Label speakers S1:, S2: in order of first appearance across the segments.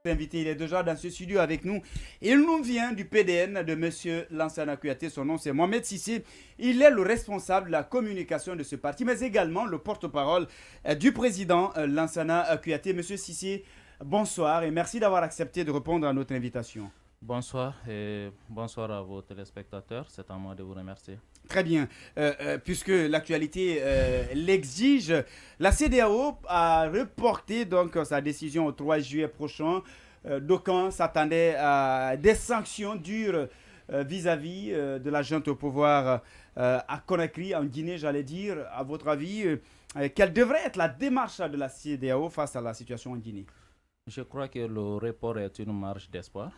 S1: notre invité. Il est déjà dans ce studio avec nous. Il nous vient du PDN de M. Lansana Kouyaté. Son nom, c'est Mohamed Sissé. Il est le responsable de la communication de ce parti, mais également le porte-parole du président Lansana Kouyaté. M. Sissé, bonsoir et merci d'avoir accepté de répondre à notre invitation.
S2: Bonsoir et bonsoir à vos téléspectateurs. C'est à moi de vous remercier.
S1: Très bien. Puisque l'actualité l'exige, la CEDEAO a reporté donc sa décision au 3 juillet prochain. D'aucuns s'attendaient à des sanctions dures vis-à-vis de la junte au pouvoir à Conakry, en Guinée, j'allais dire. À votre avis, quelle devrait être la démarche de la CEDEAO face à la situation en Guinée?
S2: Je crois que le report est une marge d'espoir.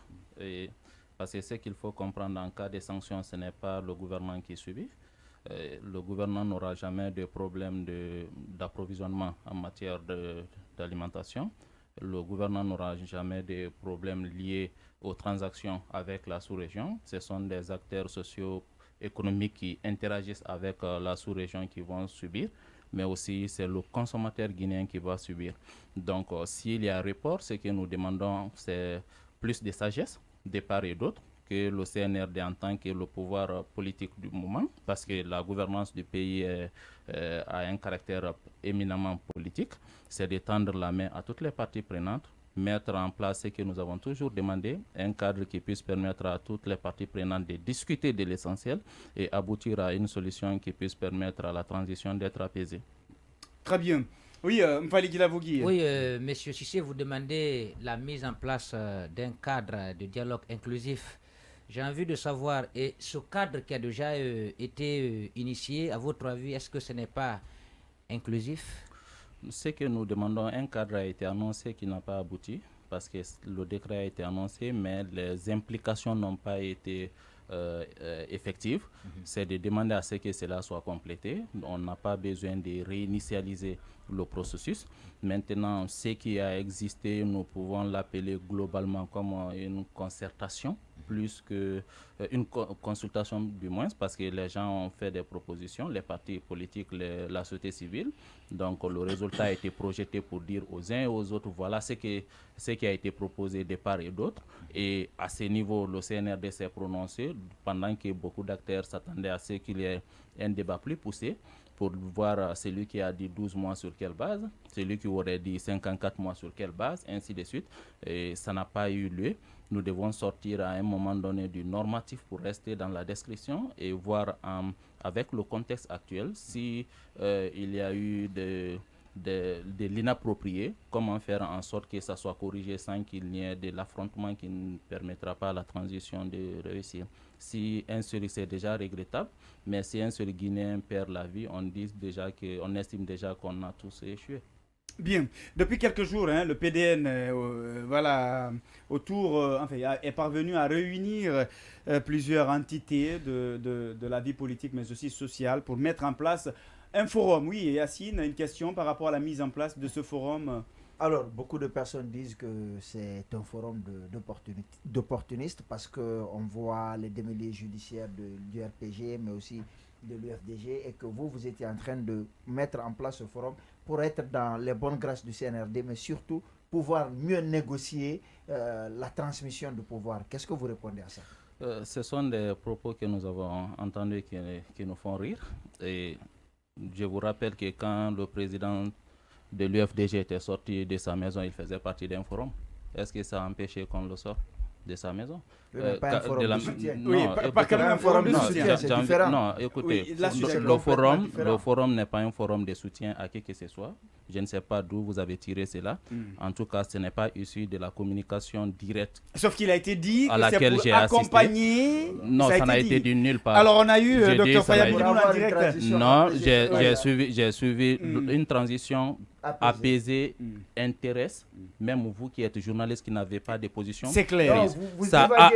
S2: Parce que ce qu'il faut comprendre en cas de sanctions, ce n'est pas le gouvernement qui subit. Le gouvernement n'aura jamais de problème d'approvisionnement en matière d'alimentation. Le gouvernement n'aura jamais de problèmes liés aux transactions avec la sous-région. Ce sont des acteurs socio-économiques qui interagissent avec la sous-région qui vont subir, mais aussi c'est le consommateur guinéen qui va subir. Donc s'il y a report, ce que nous demandons, c'est plus de sagesse de part et d'autre, que le CNRD en tant que le pouvoir politique du moment, parce que la gouvernance du pays a un caractère éminemment politique, c'est de tendre la main à toutes les parties prenantes, mettre en place ce que nous avons toujours demandé, un cadre qui puisse permettre à toutes les parties prenantes de discuter de l'essentiel et aboutir à une solution qui puisse permettre à la transition d'être apaisée.
S1: Très bien. Oui, Mfali Guilavogui.
S3: Oui, Monsieur Sissé, vous demandez la mise en place d'un cadre de dialogue inclusif. J'ai envie de savoir, et ce cadre qui a déjà été initié, à votre avis, est-ce que ce n'est pas inclusif?
S2: Ce que nous demandons, un cadre a été annoncé qui n'a pas abouti, parce que le décret a été annoncé, mais les implications n'ont pas été effectives. C'est de demander à ce que cela soit complété. On n'a pas besoin de réinitialiser le processus. Maintenant, ce qui a existé, nous pouvons l'appeler globalement comme une concertation, plus qu'une consultation du moins, parce que les gens ont fait des propositions, les partis politiques, la société civile. Donc le résultat a été projeté pour dire aux uns et aux autres, voilà ce qui a été proposé de part et d'autre. Et à ce niveau, le CNRD s'est prononcé pendant que beaucoup d'acteurs s'attendaient à ce qu'il y ait un débat plus poussé, pour voir celui qui a dit 12 mois sur quelle base, celui qui aurait dit 54 mois sur quelle base, ainsi de suite. Et ça n'a pas eu lieu. Nous devons sortir à un moment donné du normatif pour rester dans la description et voir avec le contexte actuel si il y a eu de l'inapproprié, comment faire en sorte que ça soit corrigé sans qu'il n'y ait de l'affrontement qui ne permettra pas à la transition de réussir. Si un seul, c'est déjà regrettable, mais si un seul Guinéen perd la vie, on estime déjà qu'on a tous échoué.
S1: Bien. Depuis quelques jours, le PDN est parvenu à réunir plusieurs entités de la vie politique, mais aussi sociale, pour mettre en place un forum. Oui, Yacine, une question par rapport à la mise en place de ce forum.
S4: Alors, beaucoup de personnes disent que c'est un forum d'opportunistes parce qu'on voit les démêlés judiciaires du RPG, mais aussi de l'UFDG, et que vous étiez en train de mettre en place ce forum pour être dans les bonnes grâces du CNRD, mais surtout pouvoir mieux négocier la transmission du pouvoir. Qu'est-ce que vous répondez à ça?
S2: Ce sont des propos que nous avons entendus qui nous font rire. Et je vous rappelle que quand le président de l'UFDG était sorti de sa maison, il faisait partie d'un forum. Est-ce que ça a empêché qu'on le sorte de sa maison?
S4: Pas un forum de soutien.
S1: Oui, pas quand même un forum de soutien,
S4: c'est différent.
S2: Non, écoutez,
S1: Oui,
S2: le forum n'est pas un forum de soutien à qui que ce soit. Je ne sais pas d'où vous avez tiré cela. En tout cas, ce n'est pas issu de la communication directe.
S1: Sauf qu'il a été dit
S2: à
S1: que
S2: laquelle
S1: c'est
S2: j'ai
S1: pour
S2: assisté.
S1: accompagner.
S2: Non, ça n'a été dit nulle part.
S1: Alors on a eu
S2: Dr
S1: Fayad Billoul en direct.
S2: Non, j'ai suivi une transition apaisée, intéresse, même vous qui êtes journaliste qui n'avez pas de position.
S1: C'est clair.
S4: Non,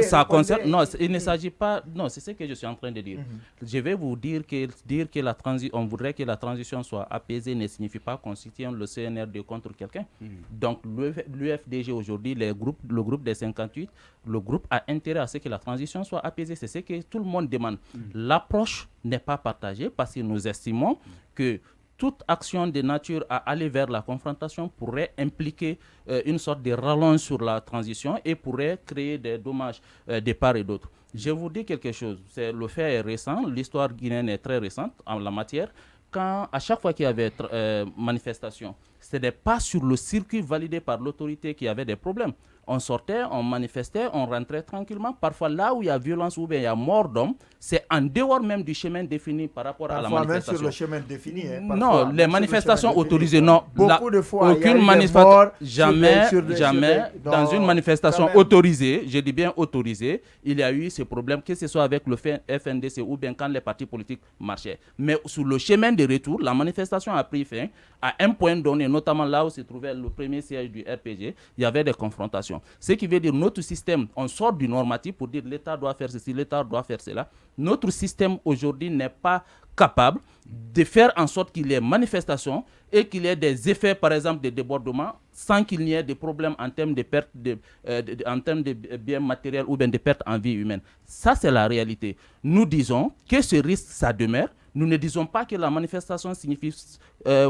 S2: ça concerne. Non, il ne s'agit pas. Non, c'est ce que je suis en train de dire. Je vais vous dire que la transition, on voudrait que la transition soit apaisée ne signifie pas qu'on soutient le CNRD contre quelqu'un. Donc l'UFDG aujourd'hui, le groupe des 58, le groupe a intérêt à ce que la transition soit apaisée. C'est ce que tout le monde demande. L'approche n'est pas partagée parce que nous estimons que toute action de nature à aller vers la confrontation pourrait impliquer une sorte de rallonge sur la transition et pourrait créer des dommages de part et d'autre. Je vous dis quelque chose, le fait est récent, l'histoire guinéenne est très récente en la matière. À chaque fois qu'il y avait manifestation, ce n'est pas sur le circuit validé par l'autorité qu'il y avait des problèmes. On sortait, on manifestait, on rentrait tranquillement. Parfois, là où il y a violence ou bien il y a mort d'homme, c'est en dehors même du chemin défini par rapport à la manifestation.
S4: Même sur le chemin défini.
S2: Non, les manifestations autorisées, non.
S4: Beaucoup de fois,
S2: aucune manifestation. Jamais, dans une manifestation autorisée, je dis bien autorisée, il y a eu ce problème, que ce soit avec le FNDC ou bien quand les partis politiques marchaient. Mais sur le chemin de retour, la manifestation a pris fin à un point donné, notamment là où se trouvait le premier siège du RPG, il y avait des confrontations. Ce qui veut dire notre système, on sort du normatif pour dire l'État doit faire ceci, l'État doit faire cela. Notre système aujourd'hui n'est pas capable de faire en sorte qu'il y ait manifestation et qu'il y ait des effets, par exemple, de débordement, sans qu'il n'y ait de problèmes en termes de pertes en termes de biens matériels ou bien de pertes en vie humaine. Ça, c'est la réalité. Nous disons que ce risque, ça demeure. Nous ne disons pas que la manifestation signifie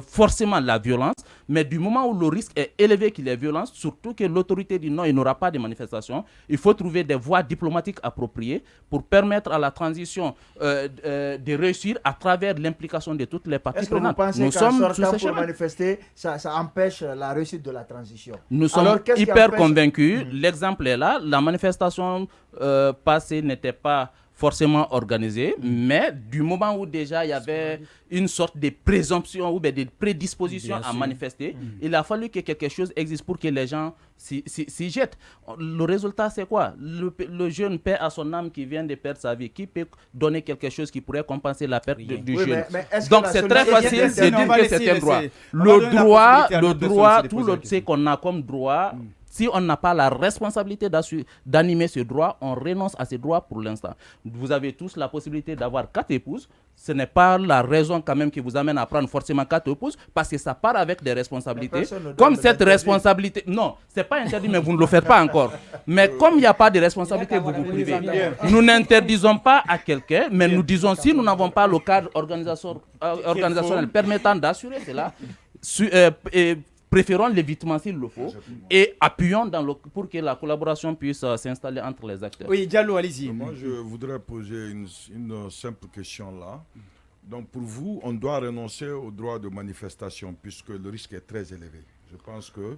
S2: forcément la violence, mais du moment où le risque est élevé qu'il y ait violence, surtout que l'autorité dit non, il n'y aura pas de manifestation, il faut trouver des voies diplomatiques appropriées pour permettre à la transition de réussir à travers l'implication de toutes les parties prenantes.
S4: Est-ce que vous pensez qu'en sortant pour manifester, ça empêche la réussite de la transition?
S2: Nous sommes hyper convaincus. L'exemple est là. La manifestation passée n'était pas forcément organisé, mais du moment où déjà il y avait une sorte de présomption ou de prédisposition à manifester, il a fallu que quelque chose existe pour que les gens s'y jettent. Le résultat, c'est quoi? Le jeune père à son âme qui vient de perdre sa vie, qui peut donner quelque chose qui pourrait compenser la perte du jeune. Donc c'est très facile de dire que c'est un droit. Le droit, tout ce qu'on a comme droit, si on n'a pas la responsabilité d'animer ce droit, on renonce à ce droit pour l'instant. Vous avez tous la possibilité d'avoir 4 épouses. Ce n'est pas la raison quand même qui vous amène à prendre forcément 4 épouses, parce que ça part avec des responsabilités. Comme cette responsabilité... Non, ce n'est pas interdit, mais vous ne le faites pas encore. Mais comme il n'y a pas de responsabilité, vous vous privez. Nous n'interdisons pas à quelqu'un, mais nous disons si nous n'avons pas le cadre organisationnel permettant d'assurer cela, préférons l'évitement s'il le faut et appuyons pour que la collaboration puisse s'installer entre les acteurs.
S1: Oui, Diallo, allez-y.
S5: Moi, je voudrais poser une simple question là. Donc, pour vous, on doit renoncer au droit de manifestation puisque le risque est très élevé. Je pense que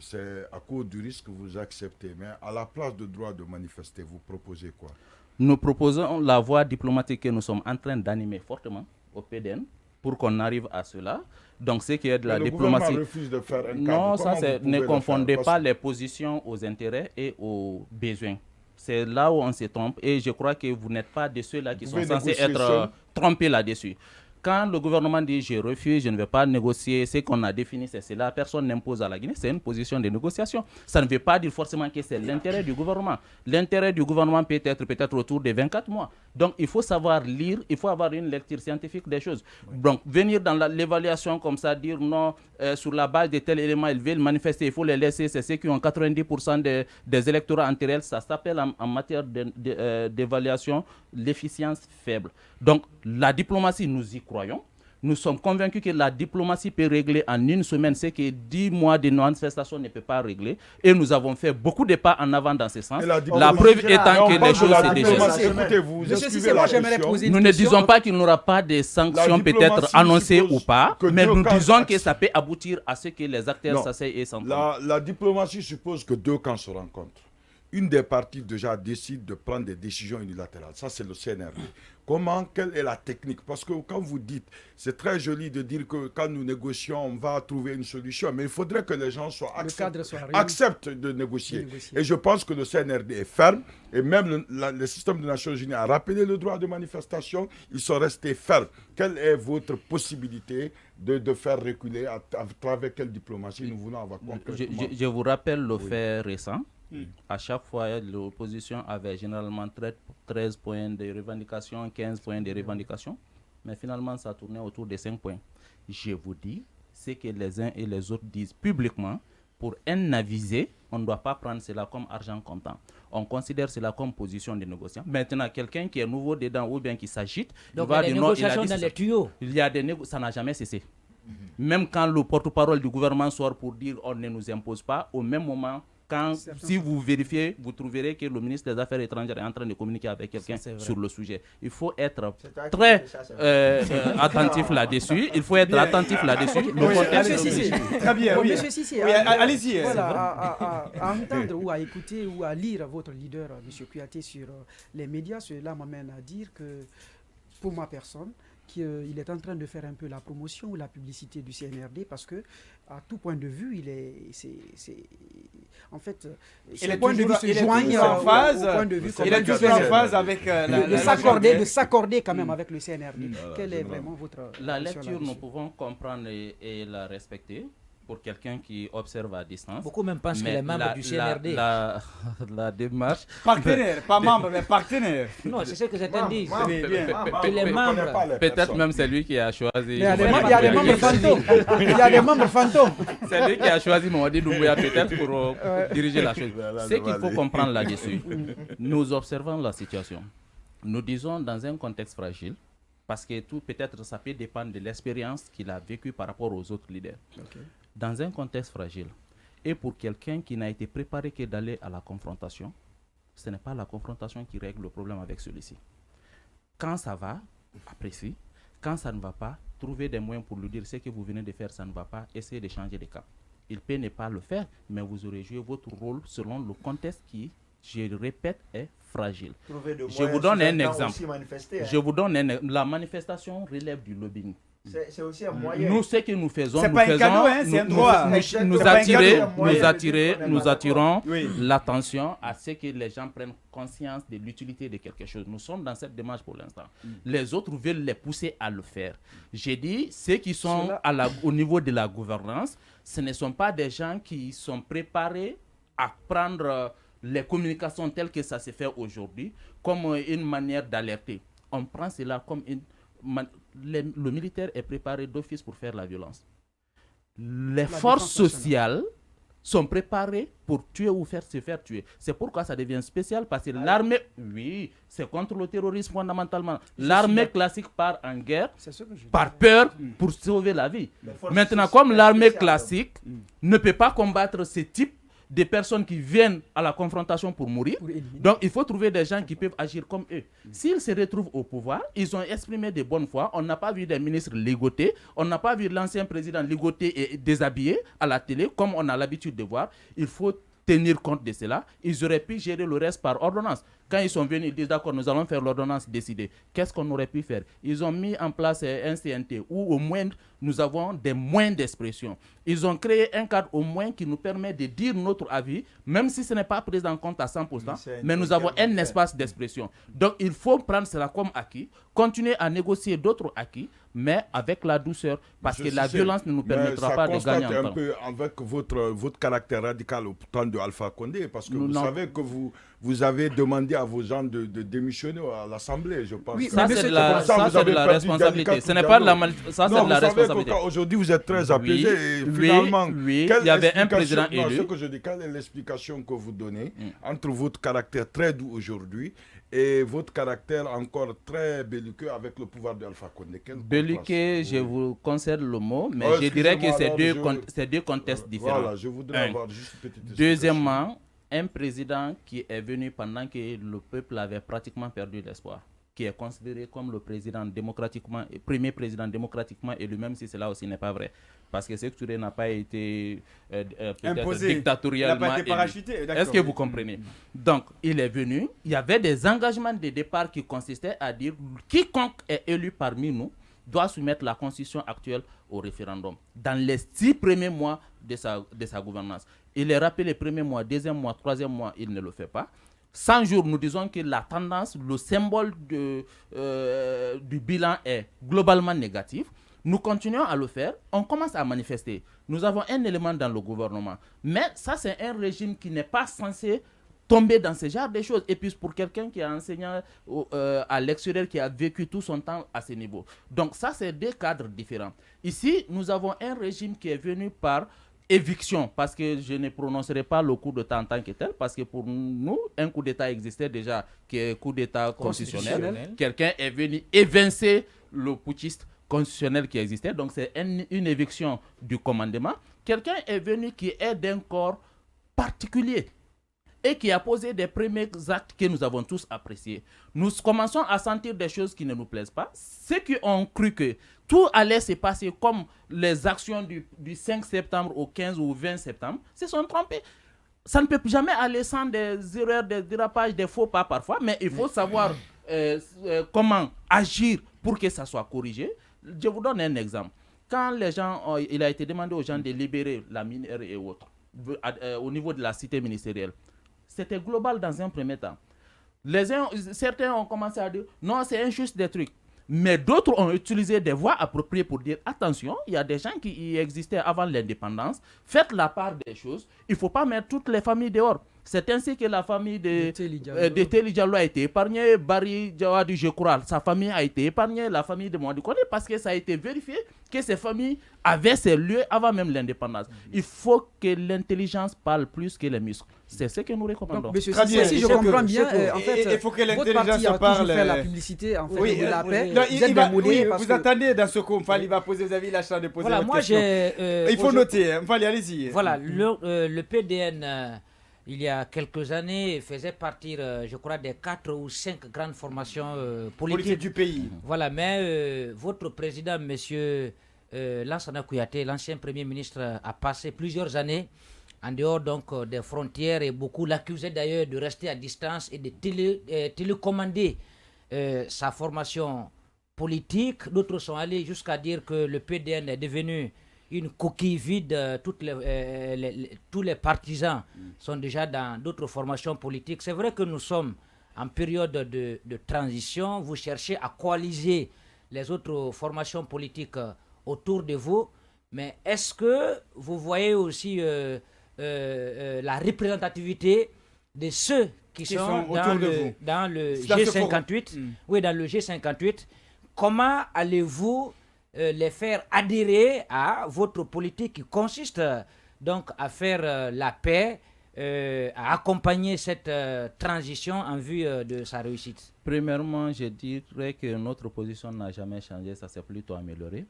S5: c'est à cause du risque que vous acceptez. Mais à la place du droit de manifester, vous proposez quoi?
S2: Nous proposons la voie diplomatique que nous sommes en train d'animer fortement au PDN pour qu'on arrive à cela. Donc, ce qui est de la diplomatie.
S5: Refuse de faire un cadre.
S2: Non, ça, ne confondez pas les positions aux intérêts et aux besoins. C'est là où on se trompe et je crois que vous n'êtes pas de ceux-là qui sont censés être trompés là-dessus. Quand le gouvernement dit je refuse, je ne vais pas négocier, ce qu'on a défini, c'est cela, personne n'impose à la Guinée, c'est une position de négociation. Ça ne veut pas dire forcément que c'est l'intérêt du gouvernement. L'intérêt du gouvernement peut être autour de 24 mois. Donc il faut savoir lire, il faut avoir une lecture scientifique des choses. Donc venir dans l'évaluation comme ça, dire non, sur la base de tels éléments, ils veulent manifester, il faut les laisser, c'est ceux qui ont 90% des électorats antérieurs, ça s'appelle en matière d'évaluation l'efficience faible. Donc la diplomatie, nous y croyons. Nous sommes convaincus que la diplomatie peut régler en une semaine ce que 10 mois de manifestation ne peut pas régler. Et nous avons fait beaucoup de pas en avant dans ce sens. La preuve étant que les choses se déchaînent. Nous ne disons pas qu'il n'y aura pas de sanctions peut-être annoncées ou pas, mais nous disons que ça peut aboutir à ce que les acteurs s'asseyent et s'entendent.
S5: La diplomatie suppose que deux camps se rencontrent. Une des parties déjà décide de prendre des décisions unilatérales. Ça, c'est le CNRD. Quelle est la technique? Parce que quand vous dites, c'est très joli de dire que quand nous négocions, on va trouver une solution, mais il faudrait que les gens acceptent de négocier. Et je pense que le CNRD est ferme, et même le système des Nations Unies a rappelé le droit de manifestation, ils sont restés fermes. Quelle est votre possibilité de faire reculer, à travers quelle diplomatie nous voulons avoir concrètement?
S2: Je vous rappelle le fait récent. À chaque fois, l'opposition avait généralement 13 points de revendication, 15 points de revendication. Mais finalement, ça tournait autour de 5 points. Je vous dis, c'est que les uns et les autres disent publiquement, pour un avisé, on ne doit pas prendre cela comme argent comptant. On considère cela comme position de négociant. Maintenant, quelqu'un qui est nouveau dedans ou bien qui s'agite,
S3: donc il y a des négociations dans les tuyaux.
S2: Ça n'a jamais cessé. Même quand le porte-parole du gouvernement sort pour dire on ne nous impose pas, au même moment, si vous vérifiez, vous trouverez que le ministre des Affaires étrangères est en train de communiquer avec quelqu'un sur le sujet. Il faut être très attentif là-dessus. Il faut être attentif là-dessus.
S1: Très bien, oui.
S6: Monsieur Sissi,
S1: allez-y.
S6: À entendre ou à écouter ou à lire votre leader, M. Kouyaté, sur les médias, cela m'amène à dire que, pour ma personne, qu'il est en train de faire un peu la promotion ou la publicité du CNRD parce que, à tout point de vue, il est toujours en phase avec de s'accorder quand même avec le CNRD. Quelle est vraiment votre
S2: la lecture? Nous pouvons comprendre et la respecter. Pour quelqu'un qui observe à distance.
S3: Beaucoup même pensent qu'il est membre du CNRD.
S2: La démarche...
S1: Partenaire, pas membre, mais partenaire.
S3: Non, c'est ce que certains disent. Il est membre.
S2: Peut-être même c'est lui qui a choisi...
S6: Il y a des membres fantômes. Il y a des membres fantômes.
S2: C'est lui qui a choisi Mamadi Doumbouya peut-être pour diriger la chose. Ce qu'il faut comprendre là-dessus, nous observons la situation. Nous disons dans un contexte fragile, parce que tout peut-être ça peut dépendre de l'expérience qu'il a vécue par rapport aux autres leaders. Dans un contexte fragile, et pour quelqu'un qui n'a été préparé que d'aller à la confrontation, ce n'est pas la confrontation qui règle le problème avec celui-ci. Quand ça va, apprécie. Quand ça ne va pas, trouvez des moyens pour lui dire ce que vous venez de faire, ça ne va pas, essayez de changer de cap. Il peut ne pas le faire, mais vous aurez joué votre rôle selon le contexte qui, je le répète, est fragile. Je vous donne un exemple. La manifestation relève du lobbying.
S4: C'est aussi un moyen.
S2: Nous, ce que nous faisons,
S1: c'est pas un cadeau, c'est un droit.
S2: Nous attirons l'attention à ce que les gens prennent conscience de l'utilité de quelque chose. Nous sommes dans cette démarche pour l'instant. Les autres veulent les pousser à le faire. J'ai dit, ceux qui sont au niveau de la gouvernance, ce ne sont pas des gens qui sont préparés à prendre les communications telles que ça se fait aujourd'hui comme une manière d'alerter. On prend cela comme le militaire est préparé d'office pour faire la violence. Les forces sociales sont préparées pour tuer ou se faire tuer. C'est pourquoi ça devient spécial, parce que l'armée, c'est contre le terrorisme fondamentalement. L'armée classique part en guerre par peur pour sauver la vie. Maintenant, comme l'armée classique ne peut pas combattre ce type des personnes qui viennent à la confrontation pour mourir. Donc, il faut trouver des gens qui peuvent agir comme eux. S'ils se retrouvent au pouvoir, ils ont exprimé de bonne foi. On n'a pas vu des ministres ligotés. On n'a pas vu l'ancien président ligoté et déshabillé à la télé, comme on a l'habitude de voir. Il faut tenir compte de cela. Ils auraient pu gérer le reste par ordonnance. Quand ils sont venus, ils disent d'accord, nous allons faire l'ordonnance décidée. Qu'est-ce qu'on aurait pu faire? Ils ont mis en place un CNT où au moins nous avons des moyens d'expression. Ils ont créé un cadre au moins qui nous permet de dire notre avis, même si ce n'est pas pris en compte à 100%, mais nous avons un espace d'expression. Donc il faut prendre cela comme acquis, continuer à négocier d'autres acquis, mais avec la douceur, parce que la violence ne nous permettra pas de gagner en temps.
S5: Ça constate un peu avec votre caractère radical au temps de Alpha Condé, parce que vous savez que vous avez demandé à vos gens de démissionner à l'Assemblée, je pense.
S2: Oui, ça c'est de la responsabilité. Ce n'est pas de la ça c'est de la responsabilité.
S5: Aujourd'hui, vous êtes très apaisé et finalement,
S2: il y avait un président élu.
S5: Ce que je dis, quelle est l'explication que vous donnez entre votre caractère très doux aujourd'hui et votre caractère encore très belliqueux avec le pouvoir d'Alpha Condé?
S2: Belliqueux, je vous concède le mot, mais je dirais que c'est deux contextes différents.
S5: Voilà, je voudrais avoir juste une petite explication.
S2: Deuxièmement, un président qui est venu pendant que le peuple avait pratiquement perdu l'espoir, qui est considéré comme le premier président démocratiquement élu, même si cela aussi n'est pas vrai. Parce que Sékou Touré n'a pas été
S1: imposé,
S2: dictatorialement
S1: il n'a pas été parachuté.
S2: Est-ce que vous comprenez? Donc, il est venu, il y avait des engagements de départ qui consistaient à dire quiconque est élu parmi nous doit soumettre la constitution actuelle au référendum dans les 6 premiers mois de sa gouvernance. Il est rappelé les premiers mois, deuxième mois, troisième mois, il ne le fait pas. 100 jours, nous disons que la tendance, le symbole du bilan est globalement négatif. Nous continuons à le faire, on commence à manifester. Nous avons un élément dans le gouvernement. Mais ça, c'est un régime qui n'est pas censé tomber dans ce genre de choses. Et puis pour quelqu'un qui est enseignant à l'extérieur, qui a vécu tout son temps à ce niveau. Donc ça, c'est 2 cadres différents. Ici, nous avons un régime qui est venu par éviction, parce que je ne prononcerai pas le coup d'État en tant que tel, parce que pour nous, un coup d'État existait déjà, qui est coup d'État constitutionnel. Quelqu'un est venu évincer le putschiste constitutionnel qui existait, donc c'est une éviction du commandement. Quelqu'un est venu qui est d'un corps particulier et qui a posé des premiers actes que nous avons tous appréciés. Nous commençons à sentir des choses qui ne nous plaisent pas. Ceux qui ont cru que tout allait se passer comme les actions du 5 septembre au 15 ou 20 septembre se sont trompés. Ça ne peut jamais aller sans des erreurs, des dérapages, des faux pas parfois, mais il faut savoir comment agir pour que ça soit corrigé. Je vous donne un exemple. Quand il a été demandé aux gens de libérer la mineure et autres, au niveau de la cité ministérielle, c'était global dans un premier temps. Certains ont commencé à dire non, c'est injuste des trucs. Mais d'autres ont utilisé des voies appropriées pour dire attention, il y a des gens qui y existaient avant l'indépendance. Faites la part des choses. Il ne faut pas mettre toutes les familles dehors. C'est ainsi que la famille de Teli Diallo a été épargnée. Barry Djawadi, je crois, sa famille a été épargnée. La famille de Mouadi Kone, parce que ça a été vérifié que ces familles avaient ces lieux avant même l'indépendance. Il faut que l'intelligence parle plus que les muscles. C'est ce que nous recommandons.
S6: Donc, monsieur, si je comprends bien, en fait,
S1: il faut que
S6: votre parti a toujours fait la publicité en fait, de la paix.
S1: Vous attendez dans ce coup, il va poser, vous avez la chance de poser
S3: voilà,
S1: votre question. Il faut noter, allez-y.
S3: Voilà, le PDN, il y a quelques années, faisait partir, je crois, des 4 ou 5 grandes formations politiques
S1: du pays.
S3: Voilà, mais votre président, monsieur Lansana Kouyaté, l'ancien Premier ministre, a passé plusieurs années en dehors donc des frontières et beaucoup l'accusaient d'ailleurs de rester à distance et de télécommander sa formation politique. D'autres sont allés jusqu'à dire que le PDN est devenu une coquille vide. Tous les partisans sont déjà dans d'autres formations politiques. C'est vrai que nous sommes en période de transition. Vous cherchez à coaliser les autres formations politiques autour de vous. Mais est-ce que vous voyez aussi la représentativité de ceux qui sont dans le G58? Oui, dans le G58. Comment allez-vous les faire adhérer à votre politique qui consiste donc à faire la paix, à accompagner cette transition en vue de sa réussite?
S2: Premièrement, je dirais que notre position n'a jamais changé, ça s'est plutôt amélioré.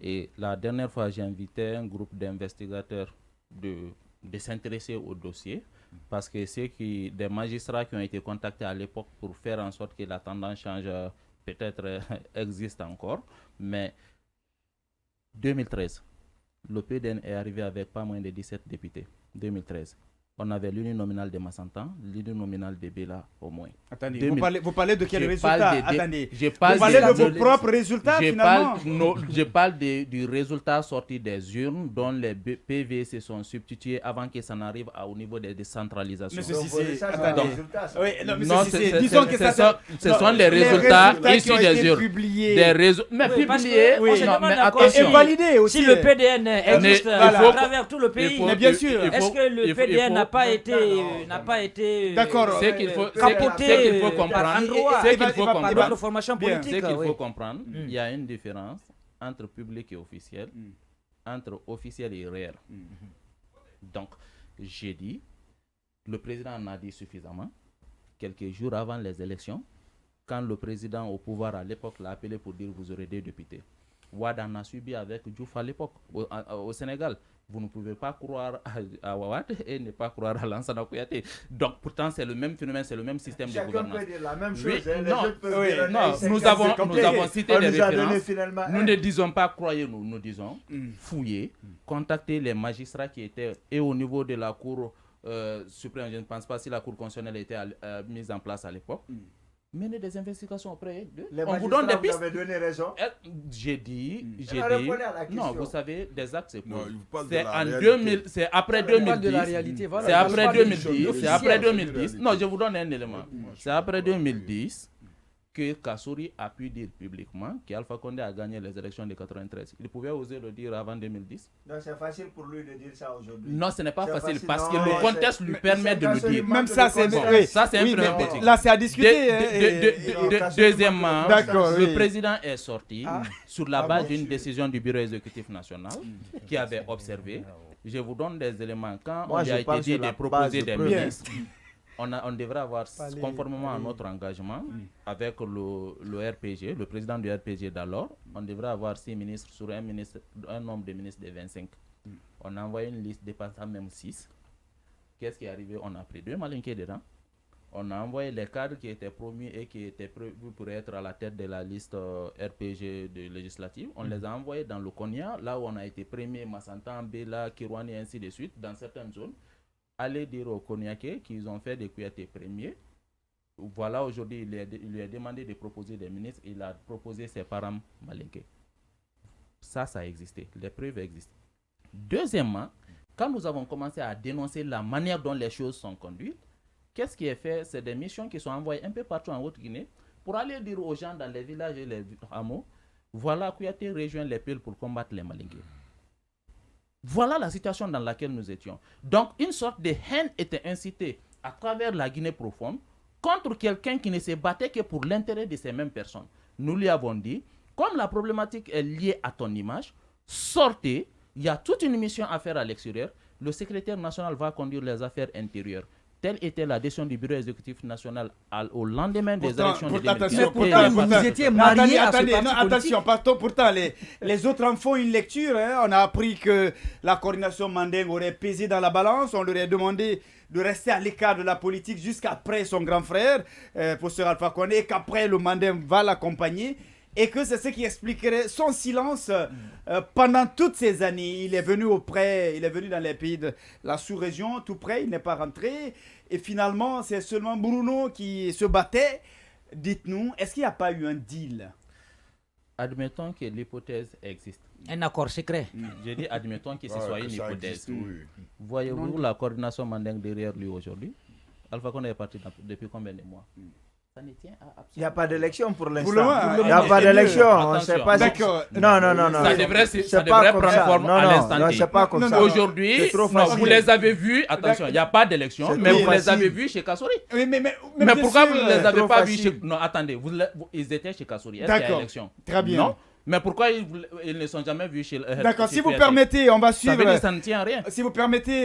S2: Et la dernière fois, j'ai invité un groupe d'investigateurs de s'intéresser au dossier, parce que des magistrats qui ont été contactés à l'époque pour faire en sorte que la tendance change, peut-être existe encore, mais 2013, le PDN est arrivé avec pas moins de 17 députés. 2013. On avait l'union nominale de Massantan, l'union nominale de Bela au moins.
S1: Attendez, vous parlez de quel résultat? Attendez,
S2: vous
S1: parlez de vos propres résultats finalement?
S2: Je parle du résultat sorti des urnes dont les PV se sont substitués avant que ça n'arrive au niveau des décentralisations.
S1: Disons que
S2: ce sont les résultats issus des urnes. Mais publiés,
S1: mais attention. Et validés aussi.
S3: Si le PDN existe à travers tout le pays,
S1: mais bien sûr.
S3: Est-ce que le PDN n'a pas été
S1: d'accord,
S2: ce qu'il faut comprendre, il y a une différence entre public et officiel, entre officiel et réel. Donc, j'ai dit, le président en a dit suffisamment, quelques jours avant les élections, quand le président au pouvoir à l'époque l'a appelé pour dire vous aurez 2 députés. Wade en a subi avec Diouf à l'époque, au Sénégal. Vous ne pouvez pas croire à Wade et ne pas croire à Lansana Kouyaté. Donc, pourtant, c'est le même phénomène, c'est le même système de gouvernance.
S4: Chacun peut dire la même chose.
S2: Nous avons cité des références. Nous ne disons pas croyez-nous, nous disons fouillez, contactez les magistrats qui étaient et au niveau de la Cour suprême. Je ne pense pas si la Cour constitutionnelle était mise en place à l'époque. Menez des investigations auprès d'eux.
S4: On vous donne des pistes. Vous avez donné raison.
S2: J'ai dit.
S4: Non,
S2: vous savez, des actes c'est quoi?
S5: C'est
S2: après 2010. C'est après 2010. C'est après 2010. Non, je vous donne un élément. C'est après 2010 que Kassouri a pu dire publiquement qu'Alpha Condé a gagné les élections de 93. Il pouvait oser le dire avant 2010.
S4: Donc c'est facile pour lui de dire ça aujourd'hui.
S2: Non, ce n'est pas facile parce que le contexte lui permet de le dire.
S1: Même ça, c'est
S2: ça, c'est un premier petit.
S1: Là, c'est à discuter.
S2: Deuxièmement, le président est sorti sur la base d'une décision du Bureau exécutif national qui avait observé. Je vous donne des éléments. Quand on a été dit de proposer des ministres, on devrait avoir, conformément à notre engagement, avec le RPG, le président du RPG d'alors, on devrait avoir 6 ministres sur un nombre de ministres de 25. On a envoyé une liste dépassant même 6. Qu'est-ce qui est arrivé? On a pris 2 Malinké dedans. On a envoyé les cadres qui étaient promis et qui étaient prévus pour être à la tête de la liste RPG de législative. On les a envoyés dans le Konya, là où on a été premier, Massantan, Bela, Kirwani, et ainsi de suite, dans certaines zones. Allez dire aux Konyakais qu'ils ont fait des Kouyaté premiers. Voilà, aujourd'hui, il lui a demandé de proposer des ministres. Il a proposé ses parents Malinké. Ça a existé. Les preuves existent. Deuxièmement, quand nous avons commencé à dénoncer la manière dont les choses sont conduites, qu'est-ce qui est fait? C'est des missions qui sont envoyées un peu partout en Haute-Guinée pour aller dire aux gens dans les villages et les hameaux, voilà, Kouyaté rejoint les Peuls pour combattre les Malinké. Voilà la situation dans laquelle nous étions. Donc, une sorte de haine était incitée à travers la Guinée profonde contre quelqu'un qui ne se battait que pour l'intérêt de ces mêmes personnes. Nous lui avons dit, comme la problématique est liée à ton image, sortez, il y a toute une mission à faire à l'extérieur, le secrétaire national va conduire les affaires intérieures. Telle était la décision du bureau exécutif national au lendemain des élections de 2017.
S6: Pourtant, vous étiez marié à ce parti
S1: attention, pourtant, les autres en font une lecture. Hein. On a appris que la coordination Mandeng aurait pesé dans la balance. On leur a demandé de rester à l'écart de la politique jusqu'après son grand frère, professeur Alpha Condé, et qu'après le Mandeng va l'accompagner. Et que c'est ce qui expliquerait son silence pendant toutes ces années. Il est venu dans les pays de la sous-région, tout près, il n'est pas rentré. Et finalement, c'est seulement Bruno qui se battait. Dites-nous, est-ce qu'il n'y a pas eu un deal?
S2: Admettons que l'hypothèse existe.
S3: Un accord secret.
S2: J'ai dit admettons que ce soit une hypothèse.
S5: Oui.
S2: Voyez-vous la coordination Mandeng derrière lui aujourd'hui? Alpha Condé est parti depuis combien de mois?
S4: Il n'y a pas d'élection pour l'instant.
S1: Il
S4: n'y a pas d'élection. On ne sait pas.
S1: D'accord.
S4: Non.
S2: Ça devrait prendre forme à l'instant.
S4: Non, c'est pas comme ça.
S2: Aujourd'hui, vous les avez vus. Attention, il n'y a pas d'élection, mais vous les avez vus chez Kassouri. Mais pourquoi vous ne les avez pas vus chez... Non, attendez, ils étaient chez Kassouri. Est-ce qu'il y a élection?
S1: Très bien.
S2: Non. Mais pourquoi ils ne sont jamais vus chez...
S1: D'accord, si vous permettez, on va suivre...
S2: Ça veut dire que ça ne tient à rien.
S1: Si vous permettez...